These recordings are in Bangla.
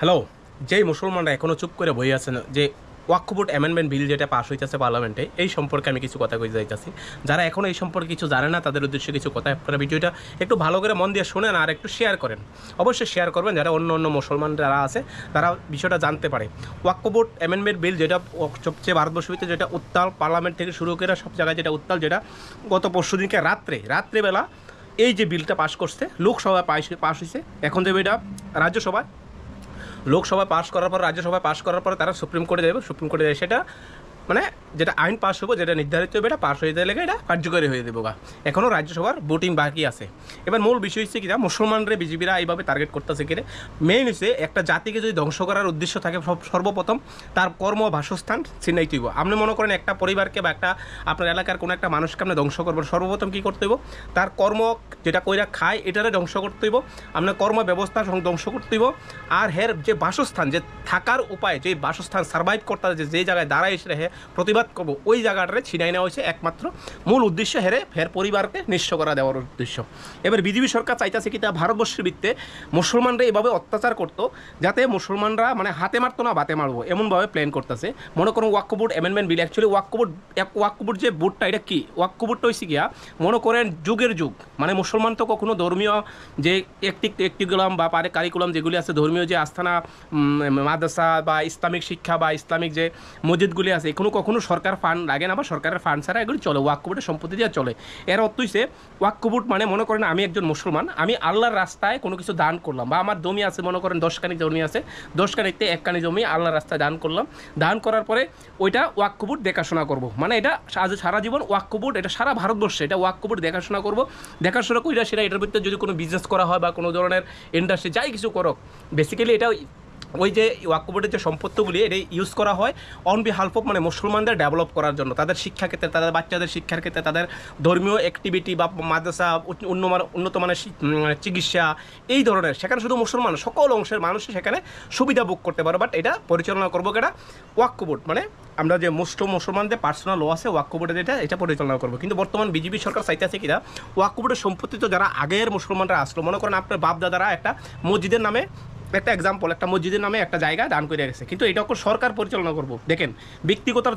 হ্যালো, যেই মুসলমানরা এখনও চুপ করে বই আছেন যে ওয়াকফ বোর্ড অ্যামেন্ডমেন্ট বিল যেটা পাস হইতেছে পার্লামেন্টে, এই সম্পর্কে আমি কিছু কথা কই যাইতেছি। যারা এখনও এই সম্পর্কে কিছু জানে না তাদের উদ্দেশ্যে কিছু কথা। আপনারা ভিডিওটা একটু ভালো করে মন দিয়ে শোনেন আর একটু শেয়ার করেন। অবশ্যই শেয়ার করবেন যারা অন্য অন্য মুসলমান যারা আছে তারা বিষয়টা জানতে পারে। ওয়াকফ বোর্ড অ্যামেন্ডমেন্ট বিল যেটা সবচেয়ে ভারতবর্ষের ভিতরে যেটা উত্তাল, পার্লামেন্ট থেকে শুরু করে সব জায়গায় যেটা উত্তাল, যেটা গত পরশুদিনকে রাত্রেবেলা এই যে বিলটা পাস করছে লোকসভায় পাস হয়েছে। এখন দেবে এটা রাজ্যসভায়, লোকসভায় পাস করার পর রাজ্যসভায় পাস করার পর তারা সুপ্রিম কোর্টে যাবে। সুপ্রিম কোর্টে যায় সেটা মানে যেটা আইন পাস হবে, যেটা নির্ধারিত হবে, এটা পাস হয়ে গেলে এটা কার্যকরী হয়ে দেবো গা। এখনও রাজ্যসভার ভোটিং বাকি আছে। এবার মূল বিষয় হচ্ছে কিনা মুসলমানরা বিজেপিরা এইভাবে টার্গেট করতেছে কিনে মেইন হচ্ছে একটা জাতিকে যদি ধ্বংস করার উদ্দেশ্য থাকে সর্বপ্রথম তার কর্ম বাসস্থান চিহ্নিত হইব। আপনি মনে করেন একটা পরিবারকে বা একটা আপনার এলাকার কোনো একটা মানুষকে আপনি ধ্বংস করবেন, সর্বপ্রথম কী করতে হইব? তার কর্ম যেটা কইরা খায় এটারে ধ্বংস করতে হইব, আপনার কর্ম ব্যবস্থা ধ্বংস করতে হইব। আর হের যে বাসস্থান, যে থাকার উপায়, যে বাসস্থান সার্ভাইভ করতে যে জায়গায় দাঁড়ায় এসে হে প্রতিবাদ করবো, ওই জায়গাটারে ছিনাই নেওয়া হয়েছে একমাত্র মূল উদ্দেশ্য হের পরিবারকে নিঃস্ব করা দেওয়ার উদ্দেশ্য। এবার বিজেপি সরকার চাইতেছে কি তা ভারতবর্ষের ভিত্তে মুসলমানরা এইভাবে অত্যাচার করতো যাতে মুসলমানরা মানে হাতে মারতো না বাতে মারবো, এমনভাবে প্ল্যান করতেছে। মনে করুন ওয়াকফ বোর্ড অ্যামেন্ডমেন্ট বিল, অ্যাকচুয়ালি ওয়াকফ বোর্ড যে বোর্ডটা, এটা কি ওয়াকফ বোর্ডটা হয়েছে গিয়া মনে করেন যুগের যুগ, মানে মুসলমান তো কখনো ধর্মীয় যে একটিগুলাম বা কারিকুলাম যেগুলি আছে, ধর্মীয় যে আস্থানা মাদ্রাসা বা ইসলামিক শিক্ষা বা ইসলামিক যে মসজিদগুলি আছে, কখনো সরকার ফান্ড লাগে না বা সরকারের ফান্ড ছাড়া এগুলি চলে, ওয়াকফ বোর্ডের সম্পত্তি দিয়ে চলে। এর অর্থ হচ্ছে ওয়াকফ বোর্ড মানে মনে করেন আমি একজন মুসলমান, আমি আল্লাহর রাস্তায় কোনো কিছু দান করলাম, বা আমার জমি আছে মনে করেন 10 কানি জমি আছে, 10 কানিতে 1 কানি জমি আল্লাহর রাস্তায় দান করলাম। দান করার পরে ওইটা ওয়াকফ বোর্ড দেখাশোনা করবো, মানে এটা সারা জীবন ওয়াকফ বোর্ড, এটা সারা ভারতবর্ষে এটা ওয়াকফ বোর্ড দেখাশোনা করবো। দেখাশোনা কইরা সেটা এটার ভিতরে যদি কোনো বিজনেস করা হয় বা কোনো ধরনের ইন্ডাস্ট্রি যাই কিছু করুক, বেসিক্যালি এটা ওই যে ওয়াকফ বোর্ডের যে সম্পত্তিগুলি এটা ইউজ করা হয় অন বিহালফ অফ মানে মুসলমানদের ডেভেলপ করার জন্য, তাদের শিক্ষা ক্ষেত্রে, তাদের বাচ্চাদের শিক্ষার ক্ষেত্রে, তাদের ধর্মীয় অ্যাক্টিভিটি বা মাদ্রাসা, উন্নত মানের চিকিৎসা, এই ধরনের সেখানে শুধু মুসলমান সকল অংশের মানুষ সেখানে সুবিধা ভোগ করতে পারে। বাট এটা পরিচালনা করবো কেটা ওয়াকফ বোর্ড, মানে আমরা যে মুসলমানদের পার্সোনাল ল আছে ওয়াকফ বোর্ডের এটা পরিচালনা করবো। কিন্তু বর্তমান বিজেপি সরকার চাইতেছে কিনা ওয়াকফ বোর্ডের সম্পত্তি তো যারা আগের মুসলমানরা আসলো, মনে করেন আপনার বাপ দাদারা একটা মসজিদের নামে, একটা এক্সাম্পল, একটা মসজিদের নামে একটা জায়গা দান করে গেছে, কিন্তু এটা সরকার পরিচালনা করবো। দেখেন ব্যক্তিগতার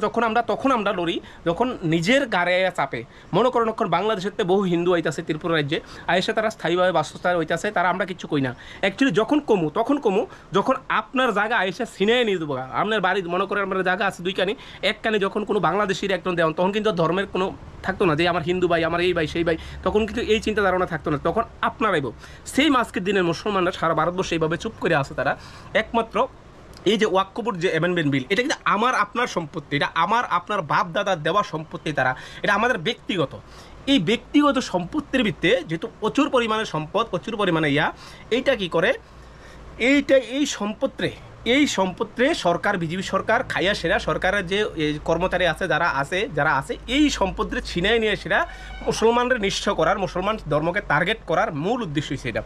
তখন আমরা লড়ি যখন নিজের গাড়ে চাপে। মনে করেন এখন বাংলাদেশের বহু হিন্দু আইতাছে ত্রিপুরা রাজ্যে আইসে, তারা স্থায়ীভাবে বাসস্থান হইতাছে, তারা আমরা কিছু কই না। অ্যাকচুয়ালি যখন কমু যখন আপনার জায়গা আইসে ছিনিয়ে নিয়ে দেবো, আপনার বাড়ি মনে করেন আমার জায়গা আছে 2 কানি, 1 কানি যখন কোনো বাংলাদেশির একজন দেওয়ান, তখন কিন্তু ধর্মের কোনো থাকতো না যে আমার হিন্দু ভাই, আমার এই ভাই সেই ভাই, তখন কিন্তু এই চিন্তা ধারণা থাকতো না। তখন আপনারাইব সেই আজকের দিনের মুসলমানরা সারা ভারতবর্ষে এইভাবে চুপ করে আছে। তারা একমাত্র এই যে ওয়াকফ বোর্ড যে অ্যামেন্ডমেন্ট বিল, এটা কিন্তু আমার আপনার সম্পত্তি, এটা আমার আপনার বাপ দাদার দেওয়া সম্পত্তি, তারা এটা আমাদের ব্যক্তিগত। এই ব্যক্তিগত সম্পত্তির ভিত্তিতে যেহেতু প্রচুর পরিমাণে সম্পদ, প্রচুর পরিমাণে এইটা কি করে, এই সম্পত্তি সরকার, বিজেপি সরকার খাইয়া সেরা সরকারের যে কর্মচারী আছে যারা আছে এই সম্পত্তি ছিনাই নিয়ে সেটা মুসলমানদের নিঃস্ব করার, মুসলমান ধর্মকে টার্গেট করার মূল উদ্দেশ্য সেটা।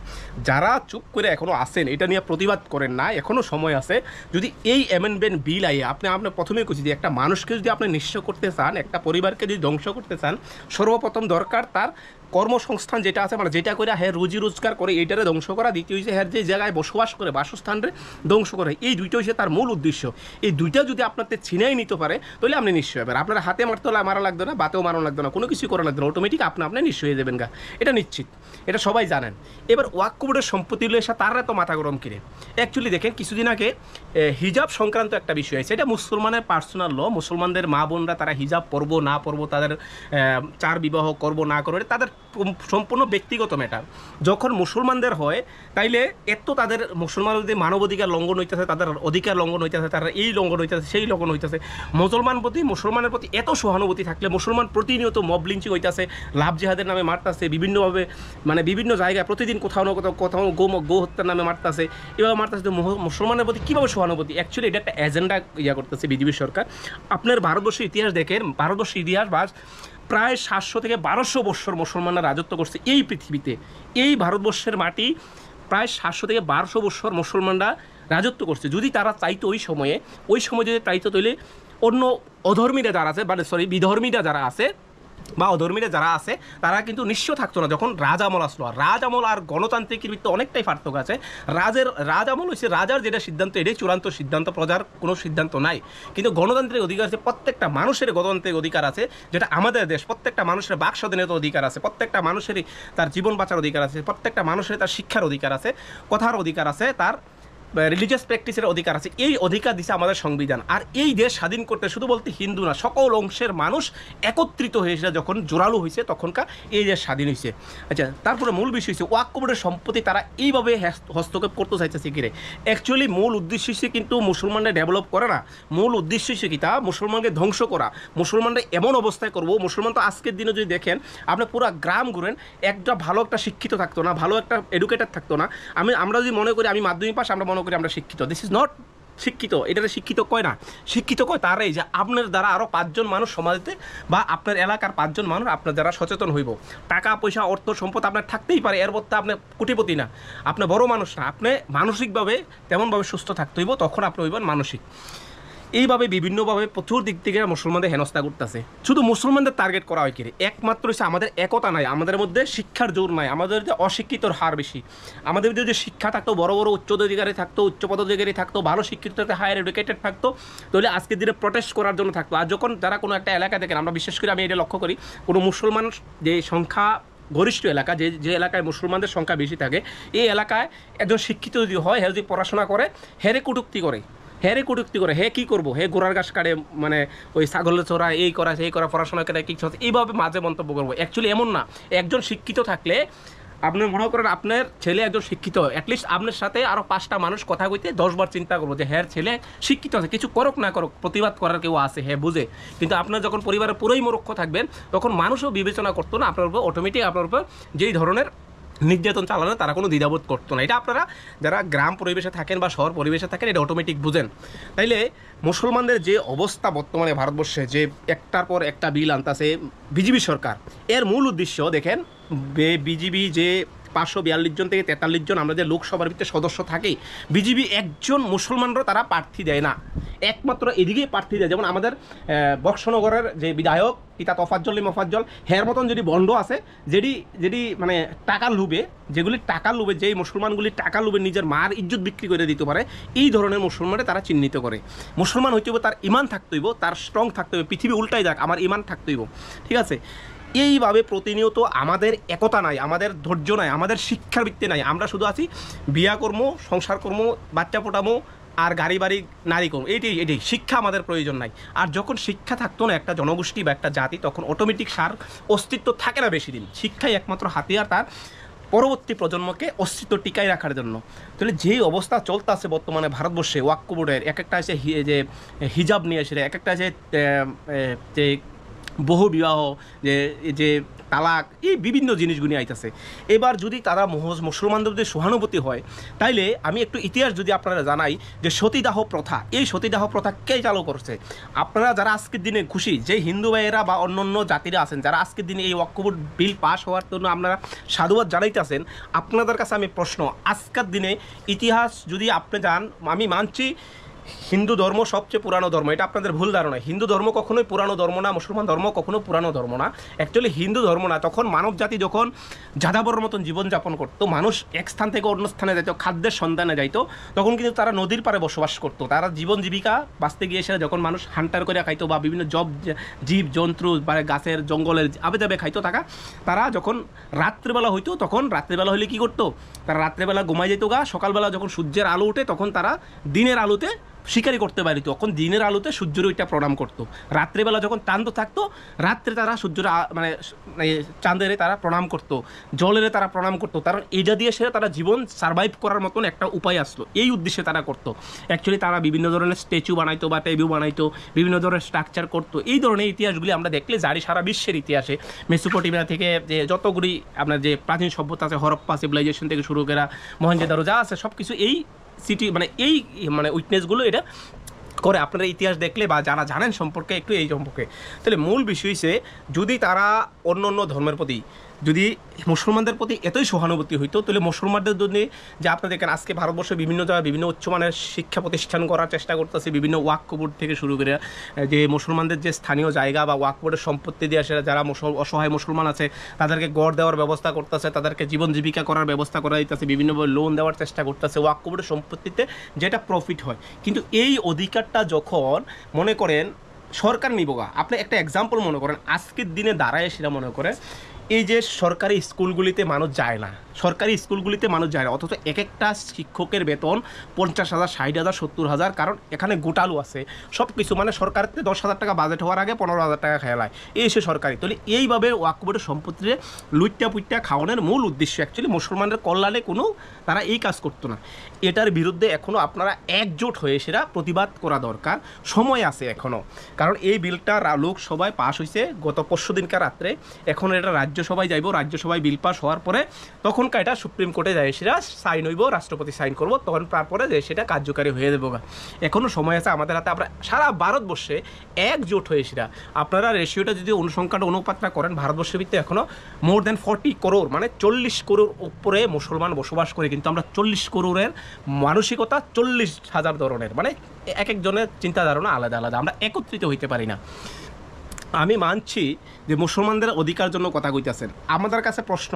যারা চুপ করে এখনও আসেন, এটা নিয়ে প্রতিবাদ করেন না, এখনও সময় আছে। যদি এই অ্যামেন্ডমেন্ট বিল আপনি প্রথমেই কুচি দিয়ে একটা মানুষকে যদি আপনি নিঃস্ব করতে চান, একটা পরিবারকে যদি ধ্বংস করতে চান, সর্বপ্রথম দরকার তার কর্মসংস্থান যেটা আছে, মানে যেটা করে হ্যাঁ রুজি রোজগার করে এইটারে ধ্বংস করা। দ্বিতীয় হচ্ছে হ্যাঁ যে জায়গায় বসবাস করে বাসস্থানরে ধ্বংস করে। এই দুইটা হচ্ছে তার মূল উদ্দেশ্য। এই দুইটা যদি আপনাদের ছিনাই নিতে পারে তাহলে আপনি নিশ্চয় হবেন। আপনার হাতে মারতে হলে মারা লাগতো না, বাতেও মারা লাগতো না, কোনো কিছু করা লাগতো না, অটোমেটিক আপনি নিশ্চয় হয়ে যাবেন গা, এটা নিশ্চিত, এটা সবাই জানেন। এবার ওয়াকফ বোর্ডের সম্পত্তিগুলো এসে তারা তো মাথা গরম কিনে। অ্যাকচুয়ালি দেখেন কিছুদিন আগে হিজাব সংক্রান্ত একটা বিষয় আছে, এটা মুসলমানের পার্সোনাল ল। মুসলমানদের মা বোনরা তারা হিজাব পরবো না পরবো, তাদের 4 বিবাহ করবো না করবো, তাদের সম্পূর্ণ ব্যক্তিগত ম্যাটার। যখন মুসলমানদের হয় তাইলে এত তাদের মুসলমানদের যদি মানবাধিকার লঙ্ঘন হইতেছে, তাদের অধিকার লঙ্ঘন হইতেছে, তারা এই লঙ্ঘন হইতেছে সেই লঙ্ঘন হইতেছে, মুসলমানের প্রতি এত সহানুভূতি থাকলে মুসলমান প্রতিনিয়ত মব লিঞ্চিং হইতেছে, লাভ জেহাদের নামে মারতেছে বিভিন্নভাবে, মানে বিভিন্ন জায়গায় প্রতিদিন কোথাও না কোথাও গো হত্যার নামে মারতেছে, এভাবে মারতেছে। মুসলমানের প্রতি কীভাবে সহানুভূতি? অ্যাকচুয়ালি এটা একটা এজেন্ডা করতেছে বিজেপি সরকার। আপনার ভারতবর্ষের ইতিহাস দেখেন, ভারতবর্ষের ইতিহাস প্রায় 700 থেকে 1200 বৎসর মুসলমানরা রাজত্ব করছে এই পৃথিবীতে। এই ভারতবর্ষের মাটি প্রায় 700 থেকে 1200 বৎসর মুসলমানরা রাজত্ব করছে। যদি তারা চাইতো ওই সময় যদি চাইতো, তাহলে অন্য অধর্মীরা যারা আছে, বিধর্মীরা যারা আছে বা অধর্মীরা যারা আছে তারা কিন্তু নিঃস্ব থাকতো না যখন রাজ আমল আসলো। আর রাজ আমল আর গণতান্ত্রিকের ভিতরে অনেকটাই পার্থক্য আছে। রাজ আমল হচ্ছে রাজার যেটা সিদ্ধান্ত এটাই চূড়ান্ত সিদ্ধান্ত, প্রজার কোনো সিদ্ধান্ত নাই। কিন্তু গণতান্ত্রিক অধিকার আছে, প্রত্যেকটা মানুষের গণতান্ত্রিক অধিকার আছে, যেটা আমাদের দেশ। প্রত্যেকটা মানুষের বাক স্বাধীনতার অধিকার আছে, প্রত্যেকটা মানুষেরই তার জীবন বাঁচার অধিকার আছে, প্রত্যেকটা মানুষের তার শিক্ষার অধিকার আছে, কথার অধিকার আছে, তার রিলিজিয়াস প্র্যাকটিসের অধিকার আছে। এই অধিকার দিছে আমাদের সংবিধান। আর এই দেশ স্বাধীন করতে শুধু বলতে হিন্দু না, সকল অংশের মানুষ একত্রিত হয়েছে যখন জোরালো হয়েছে তখনকার এই দেশ স্বাধীন হয়েছে। আচ্ছা, তারপরে মূল বিষয় হচ্ছে ওয়াক্ফ বোর্ডের সম্পত্তি তারা এইভাবে হস্তক্ষেপ করতে চাইছে কিরে। অ্যাকচুয়ালি মূল উদ্দেশ্য হচ্ছে কিন্তু মুসলমানরা ডেভেলপ করে না, মূল উদ্দেশ্য হচ্ছে কি তা মুসলমানকে ধ্বংস করা। মুসলমানরা এমন অবস্থায় করবো, মুসলমান তো আজকের দিনে যদি দেখেন আপনি পুরো গ্রাম ঘুরেন, একটা ভালো একটা শিক্ষিত থাকতো না, ভালো একটা এডুকেটেড থাকতো না। আমরা যদি মনে করি আমি মাধ্যমিক পাস, আমরা মনে করি আমরা শিক্ষিত, দিস ইজ নট শিক্ষিত। এটাতে শিক্ষিত কয় না, শিক্ষিত কয় তারাই যে আপনার দ্বারা আরও 5 জন মানুষ সমাজে বা আপনার এলাকার 5 জন মানুষ আপনার দ্বারা সচেতন হইব। টাকা পয়সা অর্থ সম্পদ আপনার থাকতেই পারে, এর মধ্যে আপনি কোটিপতি না, আপনি বড় মানুষ না, আপনি মানসিকভাবে তেমনভাবে সুস্থ থাকতে হইব, তখন আপনি হইবেন মানসিক। এইভাবে বিভিন্নভাবে প্রচুর দিক থেকে মুসলমানদের হেনস্থা করতেছে। শুধু মুসলমানদের টার্গেট করা হয় কি একমাত্র হচ্ছে আমাদের একতা নাই, আমাদের মধ্যে শিক্ষার জোর নাই, আমাদের যে অশিক্ষিতর হার বেশি। আমাদের যদি শিক্ষা থাকতো, বড় বড় উচ্চপদাধিকারী থাকতো, উচ্চ পদাধিকারী থাকতো, ভালো শিক্ষিত হায়ার এডুকেটেড থাকতো, তাহলে আজকের দিনে প্রটেস্ট করার জন্য থাকতো। আর যখন তারা কোনো একটা এলাকা দেখেন, আমরা বিশেষ করে আমি এটা লক্ষ্য করি, কোনো মুসলমান যে সংখ্যা গরিষ্ঠ এলাকা, যে এলাকায় মুসলমানদের সংখ্যা বেশি থাকে, এই এলাকায় একজন শিক্ষিত যদি হয়, হে যদি পড়াশোনা করে, হেরে কটূক্তি করে, হে কী করবো, হে গোড়ার ঘাস কাটে, মানে ওই ছাগলের চোরা, এই করা সেই করা, পড়াশোনা করে কী হচ্ছে, এইভাবে মাঝে মন্তব্য করবো। অ্যাকচুয়ালি এমন না। একজন শিক্ষিত থাকলে আপনি মনে করেন আপনার ছেলে একজন শিক্ষিত, অ্যাটলিস্ট আপনার সাথে আরও 5টা মানুষ কথা কইতে 10 বার চিন্তা করবো যে হ্যাঁ ছেলে শিক্ষিত আছে, কিছু করুক না করুক, প্রতিবাদ করার কেউ আছে, হ্যাঁ বুঝে। কিন্তু আপনার যখন পরিবারের পুরোই মূর্খ থাকবেন, তখন মানুষও বিবেচনা করতো না আপনার উপর, অটোমেটিক আপনার উপর যেই ধরনের নির্যাতন চালানো তারা কোনো দ্বিধাবোধ করতো না। এটা আপনারা যারা গ্রাম পরিবেশে থাকেন বা শহর পরিবেশে থাকেন এটা অটোমেটিক বুঝেন। তাইলে মুসলমানদের যে অবস্থা বর্তমানে ভারতবর্ষে, যে একটার পর একটা বিল আনতেছে বিজেপি সরকার, এর মূল উদ্দেশ্য দেখেন, বিজেপি যে 542 জন থেকে 43 জন আমরা যে লোকসভার ভিতরে সদস্য থাকি, বিজেপি একজন মুসলমানরাও তারা প্রার্থী দেয় না, একমাত্র এদিকেই প্রার্থী দেয়। যেমন আমাদের বক্সনগরের যে বিধায়ক পিতা তফাজ্জল মফাজ্জল, হের মতন যদি বন্ড আছে, যেটি মানে টাকার লোভে, যেগুলি টাকার লোভে, যেই মুসলমানগুলি টাকার লোভে নিজের মার ইজ্জত বিক্রি করে দিতে পারে, এই ধরনের মুসলমানরা তারা চিহ্নিত করে। মুসলমান হইতে হইব, তার ইমান থাকতে হইব, তার স্ট্রং থাকতে হইব, পৃথিবী উল্টাই যাক আমার ইমান থাকতে হইব, ঠিক আছে। এইভাবে প্রতিনিয়ত আমাদের একতা নাই, আমাদের ধৈর্য নাই, আমাদের শিক্ষার ভিত্তি নাই। আমরা শুধু আছি বিয়া কর্ম, সংসার কর্ম, বাচ্চা পোটামো আর গাড়ি বাড়ি নারী কর্ম, এটাই শিক্ষা আমাদের প্রয়োজন নাই। আর যখন শিক্ষা থাকতো না একটা জনগোষ্ঠী বা একটা জাতি, তখন অটোমেটিক সার অস্তিত্ব থাকে না বেশি দিন। শিক্ষাই একমাত্র হাতিয়ার তার পরবর্তী প্রজন্মকে অস্তিত্ব টিকায় রাখার জন্য। তাহলে যেই অবস্থা চলতে আছে বর্তমানে ভারতবর্ষে, ওয়াক্ফ বোর্ডের এক একটা আছে যে হিজাব নিয়ে এসে, এক একটা আছে যে বহু বিবাহ, যে তালাক, এই বিভিন্ন জিনিসগুলি আইতেছে। এবার যদি তারা মুসলমানদের যদি সহানুভূতি হয়, তাইলে আমি একটু ইতিহাস যদি আপনারা জানাই, যে সতীদাহ প্রথা, এই সতীদাহ প্রথা কে চালু করছে? আপনারা যারা আজকের দিনে খুশি, যে হিন্দু ভাইয়েরা বা অন্যান্য জাতিরা আছেন যারা আজকের দিনে এই ওয়াক্ফ বোর্ড বিল পাস হওয়ার জন্য আপনারা সাধুবাদ জানাইতেছেন, আপনাদের কাছে আমি প্রশ্ন, আজকের দিনে ইতিহাস যদি আপনি যান, আমি মানছি হিন্দু ধর্ম সবচেয়ে পুরানো ধর্ম, এটা আপনাদের ভুল ধারণা। হিন্দু ধর্ম কখনোই পুরানো ধর্ম না, মুসলমান ধর্ম কখনো পুরানো ধর্ম না। অ্যাকচুয়ালি হিন্দু ধর্ম না, তখন মানব জাতি যখন যাযাবরের মতন জীবনযাপন করতো, মানুষ এক স্থান থেকে অন্য স্থানে যাইতো, খাদ্যের সন্ধানে যাইতো, তখন কিন্তু তারা নদীর পাড়ে বসবাস করতো। তারা জীবন জীবিকা বাঁচতে গিয়ে এসে যখন মানুষ হান্টার করে খাইতো বা বিভিন্ন জীব জন্তু বা গাছের জঙ্গলের আবে যাবে খাইতো থাকা, তারা যখন রাত্রেবেলা হইতো, তখন রাত্রেবেলা হলে কী করতো, তারা রাত্রেবেলা ঘুমাই যেত গা, সকালবেলা যখন সূর্যের আলো ওঠে তখন তারা দিনের আলোতে শিকারি করতে পারি, তখন দিনের আলোতে সূর্যের ওইটা প্রণাম করতো। রাত্রেবেলা যখন চাঁদ থাকতো, রাত্রে তারা সূর্যের মানে চাঁদের তারা প্রণাম করতো, জলের তারা প্রণাম করতো, কারণ এইটা দিয়ে সে তারা জীবন সার্ভাইভ করার মতন একটা উপায় আসলো, এই উদ্দেশ্যে তারা করতো। অ্যাকচুয়ালি তারা বিভিন্ন ধরনের স্ট্যাচু বানাইতো বা টেবিউ বানাইতো, বিভিন্ন ধরনের স্ট্রাকচার করতো। এই ধরনের ইতিহাসগুলি আমরা দেখলে জানি সারা বিশ্বের ইতিহাসে, মেসোপটেমিয়া থেকে যে যতগুলি আপনার যে প্রাচীন সভ্যতা আছে, হরপ্পা সিভিলাইজেশন থেকে শুরু করা মহেঞ্জোদারো যা আছে, সব কিছু এই সিটি মানে এই মানে উইটনেসগুলো এটা করে। আপনারা ইতিহাস দেখলে বা যারা জানেন সম্পর্কে একটু এই সম্পর্কে, তাহলে মূল বিষয় হচ্ছে যদি তারা অন্য অন্য ধর্মের প্রতি যদি মুসলমানদের প্রতি এতই সহানুভূতি হইতো তাহলে মুসলমানদের জন্য যে আপনারা দেখেন আজকে ভারতবর্ষে বিভিন্ন জায়গায় বিভিন্ন উচ্চমানের শিক্ষা প্রতিষ্ঠান করার চেষ্টা করতেছে, বিভিন্ন ওয়াকফ বোর্ড থেকে শুরু করে যে মুসলমানদের যে স্থানীয় জায়গা বা ওয়াকফ বোর্ডের সম্পত্তি দিয়ে আসে যারা অসহায় মুসলমান আছে তাদেরকে গড় দেওয়ার ব্যবস্থা করতেছে, তাদেরকে জীবন জীবিকা করার ব্যবস্থা করা দিতেছে, বিভিন্নভাবে লোন দেওয়ার চেষ্টা করতেছে ওয়াকফ বোর্ডের সম্পত্তিতে যেটা প্রফিট হয়। কিন্তু এই অধিকারটা যখন মনে করেন সরকার নিবগা, আপনি একটা এক্সাম্পল মনে করেন আজকের দিনে দাঁড়ায় সেটা মনে করে এই যে সরকারি স্কুলগুলিতে মানুষ যায় না, সরকারি স্কুলগুলিতে মানুষ যায় না, অথচ এক একটা শিক্ষকের বেতন 50,000, 60,000, 70,000, কারণ এখানে গোটালু আছে সব কিছু, মানে সরকারের 10,000 টাকা বাজেট হওয়ার আগে 15,000 টাকা খেলায় এই সে সরকারি। তাহলে এইভাবে ওয়াকফ বোর্ডের সম্পত্তিতে লুইট্টা পুইট্টা খাওয়ানোর মূল উদ্দেশ্য অ্যাকচুয়ালি মুসলমানদের কল্যাণে কোনো তারা এই কাজ করতো না। এটার বিরুদ্ধে এখনও আপনারা একজোট হয়ে সেটা প্রতিবাদ করা দরকার, সময় আছে এখনও। কারণ এই বিলটা লোকসভায় পাস হয়েছে গত পরশু দিনকার রাত্রে, এখন এটা রাজ্যসভায় যাইব, রাজ্যসভায় বিল পাস হওয়ার পরে তখনকার এটা সুপ্রিম কোর্টে যায় সেটা সাইন হইব, রাষ্ট্রপতি সাইন করব, তখন তারপরে যে সেটা কার্যকারী হয়ে দেবো। এখনও সময় আছে আমাদের হাতে, আমরা সারা ভারতবর্ষে একজোট হয়ে সেটা আপনারা রেশিওটা যদি অনুসংখ্যাটা অনুপাতটা করেন ভারতবর্ষের ভিতরে এখনও মোর দ্যান 40 করোড় মানে 40 করোড় উপরে মুসলমান বসবাস করে, কিন্তু আমরা 40 করোড়ের মানসিকতা 40,000 ধরনের, মানে এক একজনের চিন্তাধারণা আলাদা আলাদা, আমরা একত্রিত হইতে পারি না। আমি মানছি যে মুসলমানদের অধিকার জন্য কথা কইতেছেন, আমাদের কাছে প্রশ্ন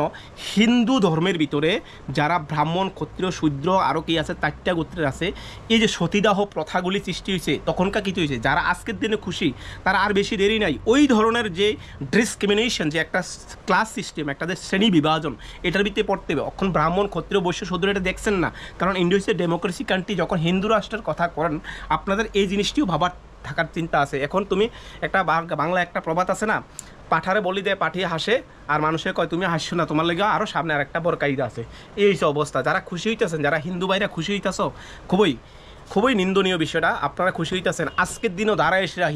হিন্দু ধর্মের ভিতরে যারা ব্রাহ্মণ, ক্ষত্রিয়, শূদ্র আরও কি আছে 4টা গোত্রের আছে, এই যে সতীদাহ প্রথাগুলি সৃষ্টি হয়েছে তখনকার কিছু হয়েছে, যারা আজকের দিনে খুশি তারা আর বেশি দেরি নাই ওই ধরনের যে ডিসক্রিমিনেশন, যে একটা ক্লাস সিস্টেম, একটা যে শ্রেণী বিভাজন এটার ভিত্তিতে পড়তে হবে। এখন ব্রাহ্মণ, ক্ষত্রিয়, বৈশ্য, শূদ্র এটা দেখছেন না, কারণ ইন্ডিয়া হচ্ছে ডেমোক্রেসি কান্ট্রি, যখন হিন্দু রাষ্ট্রের কথা করেন আপনাদের এই জিনিসটিও ভাবার থাকার চিন্তা আছে। এখন তুমি একটা বাংলা একটা প্রবাদ আছে না, পাঠারে বলি দেয় পাঠিয়ে হাসে আর মানুষের কয় তুমি হাসছো না, তোমার লেগে আরও সামনে আর একটা বরকাইদা আছে। এই যে অবস্থা, যারা খুশি হইতেছেন, যারা হিন্দু ভাইরা খুশি হইতেছ, খুবই নিন্দনীয় বিষয়টা। আপনারা খুশি হইতেছেন আজকের দিনও দাঁড়ায় সেটা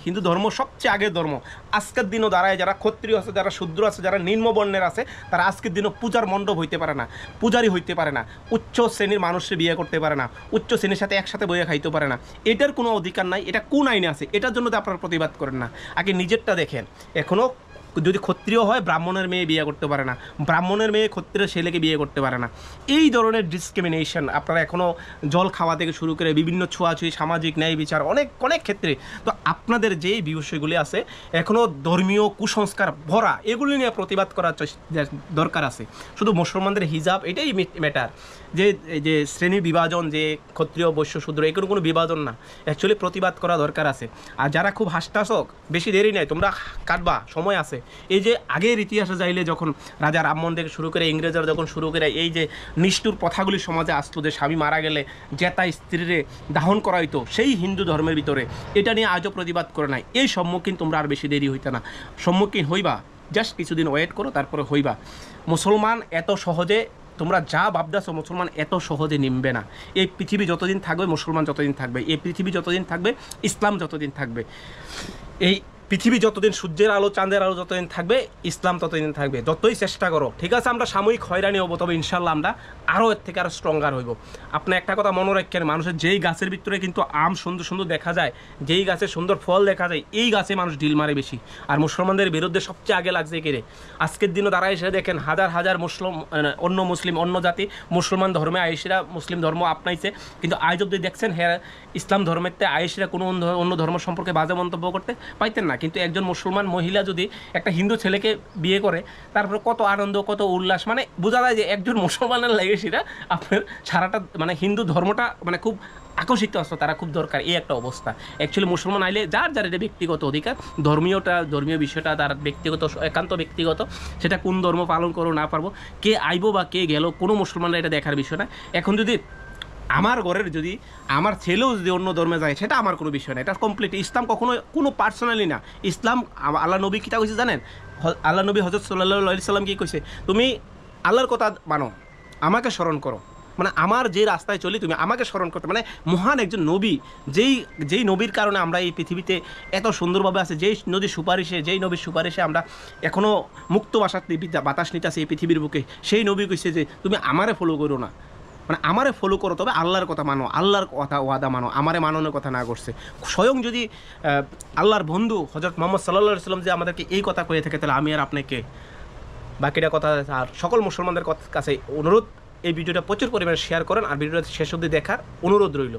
হিন্দু ধর্ম সবচেয়ে আগের ধর্ম, আজকের দিনও দাঁড়ায় যারা ক্ষত্রিয় আছে, যারা শূদ্র আছে, যারা নিম্নবর্ণের আছে, তারা আজকের দিনও পূজার মণ্ডপ হইতে পারে না, পূজারি হইতে পারে না, উচ্চ শ্রেণীর মানুষের বিয়ে করতে পারে না, উচ্চ শ্রেণীর সাথে একসাথে বইয়ে খাইতে পারে না। এটার কোনো অধিকার নাই। এটা কোন আইনে আছে? এটার জন্য তো আপনারা প্রতিবাদ করেন না। আগে নিজেরটা দেখেন। এখনও যদি ক্ষত্রিয় হয় ব্রাহ্মণের মেয়ে বিয়ে করতে পারে না, ব্রাহ্মণের মেয়ে ক্ষত্রিয় ছেলেকে বিয়ে করতে পারে না। এই ধরনের ডিসক্রিমিনেশন আপনারা এখনও জল খাওয়া থেকে শুরু করে বিভিন্ন ছোঁয়াছুঁয়ি, সামাজিক ন্যায় বিচার, অনেক ক্ষেত্রে। তো আপনাদের যে বিষয়গুলি আছে এখনও ধর্মীয় কুসংস্কার ভরা, এগুলি নিয়ে প্রতিবাদ করার দরকার আছে। শুধু মুসলমানদের হিজাব এটাই ম্যাটার, যে শ্রেণী বিভাজন, যে ক্ষত্রিয়, বৈশ্য, শূদ্র এগুলো কোনো বিভাজন না, অ্যাকচুয়ালি প্রতিবাদ করা দরকার আছে। আর যারা খুব হাসতাসক, বেশি দেরি নাই, তোমরা কাটবা, সময় আছে। এই যে আগের ইতিহাসে যাইলে যখন রাজা রামমোহন থেকে শুরু করে ইংরেজরা যখন শুরু করে এই যে নিষ্ঠুর প্রথাগুলি সমাজে আসতো, যে স্বামী মারা গেলে জেতা স্ত্রীরে দাহন করা হইতো সেই হিন্দু ধর্মের ভিতরে, এটা নিয়ে আজও প্রতিবাদ করে নাই। এই সম্মুখীন তোমরা আর বেশি দেরি হইতে না, সম্মুখীন হইবা, জাস্ট কিছুদিন ওয়েট করো, তারপরে হইবা। মুসলমান এত সহজে, তোমরা যা ভাবতেছো মুসলমান এত সহজে নিমবে না। এই পৃথিবী যতদিন থাকবে মুসলমান যতদিন থাকবে, এই পৃথিবী যতদিন থাকবে ইসলাম যতদিন থাকবে, এই পৃথিবী যতদিন সূর্যের আলো চাঁদের আলো যতদিন থাকবে ইসলাম ততদিন থাকবে। যতই চেষ্টা করো, ঠিক আছে আমরা সাময়িক হয়রানি হবো, তবে ইনশাল্লাহ আমরা আরও এর থেকে আরও স্ট্রঙ্গার হইব। আপনি একটা কথা মনে রাখেন, মানুষের যেই গাছের ভিতরে কিন্তু আম সুন্দর সুন্দর দেখা যায়, যেই গাছে সুন্দর ফল দেখা যায়, এই গাছে মানুষ ঢিল মারে বেশি। আর মুসলমানদের বিরুদ্ধে সবচেয়ে আগে লাগছে কেড়ে। আজকের দিনও দাঁড়ায় এসে দেখেন হাজার হাজার অন্য জাতি মুসলমান ধর্মে আয়েশিরা মুসলিম ধর্ম আপনাইছে, কিন্তু আজ অব্দি দেখছেন হ্যাঁ ইসলাম ধর্মেতে আয়েশিরা কোনো অন্য ধর্ম সম্পর্কে বাজে মন্তব্য করতে পাইতেন না। কিন্তু একজন মুসলমান মহিলা যদি একটা হিন্দু ছেলেকে বিয়ে করে, তারপরে কত আনন্দ, কত উল্লাস, মানে বোঝা যায় যে একজন মুসলমানের লাগে সেটা আপনার সারাটা মানে হিন্দু ধর্মটা মানে খুব আকর্ষিত আসতো, তারা খুব দরকার। এই একটা অবস্থা। অ্যাকচুয়ালি মুসলমান আইলে যার এটা ব্যক্তিগত অধিকার, ধর্মীয় বিষয়টা তার ব্যক্তিগত, একান্ত ব্যক্তিগত, সেটা কোন ধর্ম পালন করো না পারবো, কে আইবো বা কে গেল, কোনো মুসলমানরা এটা দেখার বিষয় না। এখন যদি আমার ঘরের যদি আমার ছেলেও যদি অন্য ধর্মে যায়, সেটা আমার কোনো বিষয় না, এটা কমপ্লিট। ইসলাম কখনো কোনো পার্সোনালি না। ইসলাম আল্লাহ নবী কী কইছে জানেন? আল্লাহ নবী হযরত সাল্লাল্লাহু আলাইহি সাল্লাম কী কইছে? তুমি আল্লাহর কথা মানো, আমাকে স্মরণ করো, মানে আমার যে রাস্তায় চলি তুমি আমাকে স্মরণ করতে, মানে মহান একজন নবী, যেই নবীর কারণে আমরা এই পৃথিবীতে এত সুন্দরভাবে আছে, যেই নবীর সুপারিশে আমরা এখনও মুক্ত বাতাস নিতেছি এই পৃথিবীর বুকে, সেই নবী কইছে যে তুমি আমারে ফলো করো না, মানে আমারে ফলো করো, তবে আল্লাহর কথা মানো, আল্লাহর কথা ওয়াদা মানো, আমারে মানানোর কথা না করছে। স্বয়ং যদি আল্লাহর বন্ধু হযরত মুহাম্মদ সাল্লাল্লাহু আলাইহি ওয়াসাল্লাম যে আমাদেরকে এই কথা কয়ে থাকে, তাহলে আমি আর আপনাকে বাকিটা কথা আর সকল মুসলমানদের কাছে অনুরোধ, এই ভিডিওটা প্রচুর পরিমাণে শেয়ার করেন আর ভিডিওটা শেষ অবধি দেখার অনুরোধ রইল।